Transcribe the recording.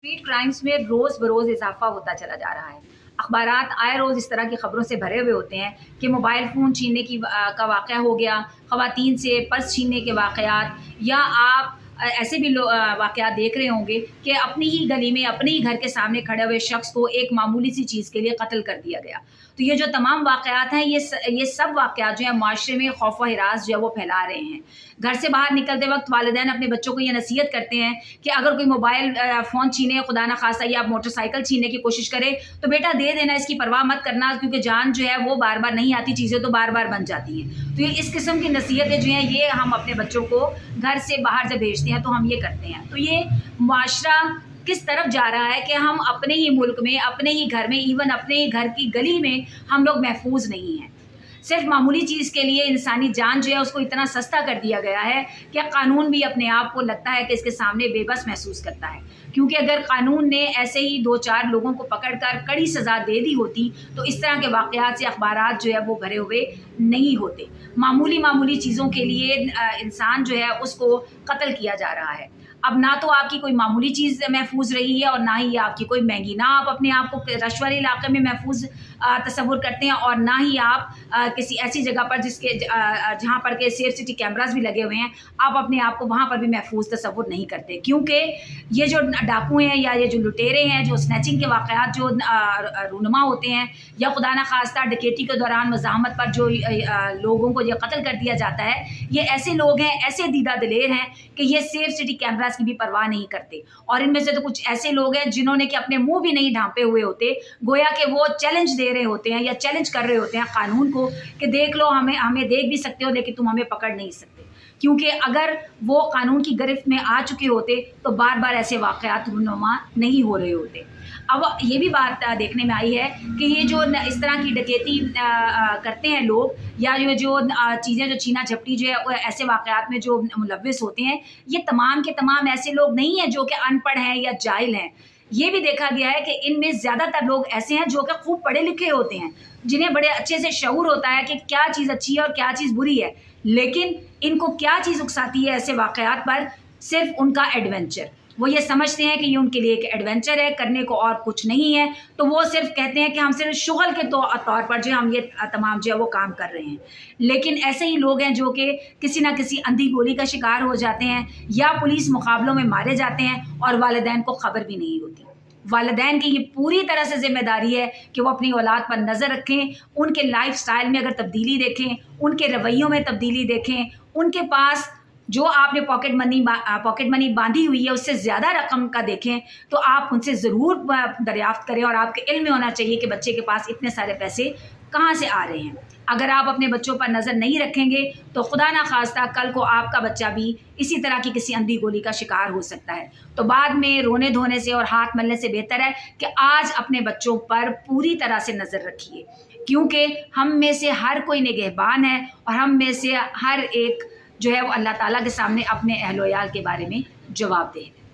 Street crimes में रोज़ बरोज़ इजाफा होता चला जा रहा है। अखबारात आए रोज़ इस तरह की खबरों से भरे हुए होते हैं कि मोबाइल फ़ोन छीनने का वाक़या हो गया, ख़वातीन से पर्स छीनने के वाक़यात, या आप ऐसे भी वाक़यात देख रहे होंगे कि अपनी ही गली में, अपने ही घर के सामने खड़े हुए शख्स को एक मामूली सी चीज़ के लिए कत्ल कर दिया गया। तो ये जो तमाम वाक़यात हैं, ये सब वाक़यात जो हैं माशरे में खौफ व हिरास जो है वो फैला रहे हैं। घर से बाहर निकलते वक्त वालिदैन अपने बच्चों को ये नसीहत करते हैं कि अगर कोई मोबाइल फ़ोन छीने, खुदा न खास्ता, या मोटरसाइकिल छीनने की कोशिश करे तो बेटा दे देना, इसकी परवाह मत करना, क्योंकि जान जो है वो बार बार नहीं आती, चीज़ें तो बार बार बन जाती हैं। तो ये इस किस्म की नसीहतें जो हैं ये हम अपने बच्चों को घर से बाहर जब भेजते हैं तो हम ये करते हैं। तो ये माशरा किस तरफ जा रहा है कि हम अपने ही मुल्क में, अपने ही घर में, इवन अपने ही घर की गली में हम लोग महफूज नहीं हैं। सिर्फ मामूली चीज़ के लिए इंसानी जान जो है उसको इतना सस्ता कर दिया गया है कि कानून भी अपने आप को लगता है कि इसके सामने बेबस महसूस करता है। क्योंकि अगर कानून ने ऐसे ही 2-4 लोगों को पकड़कर कड़ी सज़ा दे दी होती तो इस तरह के वाक़यात से अखबारात जो है वो भरे हुए नहीं होते। मामूली चीज़ों के लिए इंसान जो है उसको कत्ल किया जा रहा है। अब ना तो आपकी कोई मामूली चीज़ महफूज रही है और ना ही आपकी कोई महंगी, ना आप अपने आप को रश वाले इलाके में महफूज तस्वुर करते हैं, और ना ही आप किसी ऐसी जगह पर जहाँ पर के सेफ सिटी कैमरास भी लगे हुए हैं, आप अपने आप को वहाँ पर भी महफूज तस्वुर नहीं करते। क्योंकि ये जो डाकू हैं या ये जो लुटेरे हैं, जो स्नैचिंग के वाक़यात जो रूनुमा होते हैं, या खुदा न खास्ता डकैती के दौरान मज़ाहमत पर जो लोगों को ये कत्ल कर दिया जाता है, ये ऐसे लोग हैं, ऐसे दीदा दिलेर हैं कि ये सेफ सिटी कैमरास की भी परवाह नहीं करते। और इनमें से तो कुछ ऐसे लोग हैं जिन्होंने कि अपने मुंह भी नहीं ढांपे हुए होते, गोया कि वो चैलेंज दे रहे होते हैं या चैलेंज कर रहे होते हैं कानून को कि देख लो, हमें देख भी सकते हो लेकिन तुम हमें पकड़ नहीं सकते। क्योंकि अगर वो कानून की गिरफ्त में आ चुके होते तो बार बार ऐसे वाक़यात रूनुमा नहीं हो रहे होते। अब ये भी बात देखने में आई है कि ये जो इस तरह की डकैती करते हैं लोग, या ये जो चीज़ें जो छीना झपटी जो है ऐसे वाक़यात में जो मुलव्विस होते हैं, ये तमाम के तमाम ऐसे लोग नहीं हैं जो कि अनपढ़ हैं या जाहिल हैं। ये भी देखा गया है कि इनमें ज़्यादातर लोग ऐसे हैं जो कि खूब पढ़े लिखे होते हैं, जिन्हें बड़े अच्छे से शऊर होता है कि क्या चीज़ अच्छी है और क्या चीज़ बुरी है, लेकिन इनको क्या चीज़ उकसाती है ऐसे वाक़यात पर? सिर्फ उनका एडवेंचर। वो ये समझते हैं कि ये उनके लिए एक एडवेंचर है, करने को और कुछ नहीं है, तो वो सिर्फ कहते हैं कि हम सिर्फ शुगल के तौर पर जो हम ये तमाम जो है वो काम कर रहे हैं। लेकिन ऐसे ही लोग हैं जो कि किसी ना किसी अंधी गोली का शिकार हो जाते हैं, या पुलिस मुकाबलों में मारे जाते हैं और वालिदैन को खबर भी नहीं होती। वालिदैन की ये पूरी तरह से ज़िम्मेदारी है कि वो अपनी औलाद पर नज़र रखें, उनके लाइफ स्टाइल में अगर तब्दीली देखें, उनके रवैयों में तब्दीली देखें, उनके पास जो आपने पॉकेट मनी बांधी हुई है उससे ज़्यादा रकम का देखें, तो आप उनसे ज़रूर दरियाफ्त करें, और आपके इल्म में होना चाहिए कि बच्चे के पास इतने सारे पैसे कहाँ से आ रहे हैं। अगर आप अपने बच्चों पर नज़र नहीं रखेंगे तो खुदा ना खास्ता कल को आपका बच्चा भी इसी तरह की किसी अंधी गोली का शिकार हो सकता है। तो बाद में रोने धोने से और हाथ मलने से बेहतर है कि आज अपने बच्चों पर पूरी तरह से नज़र रखिए, क्योंकि हम में से हर कोई निगहबान है, और हम में से हर एक जो है वो अल्लाह ताला के सामने अपने अहल-ओ-याल के बारे में जवाबदेह है।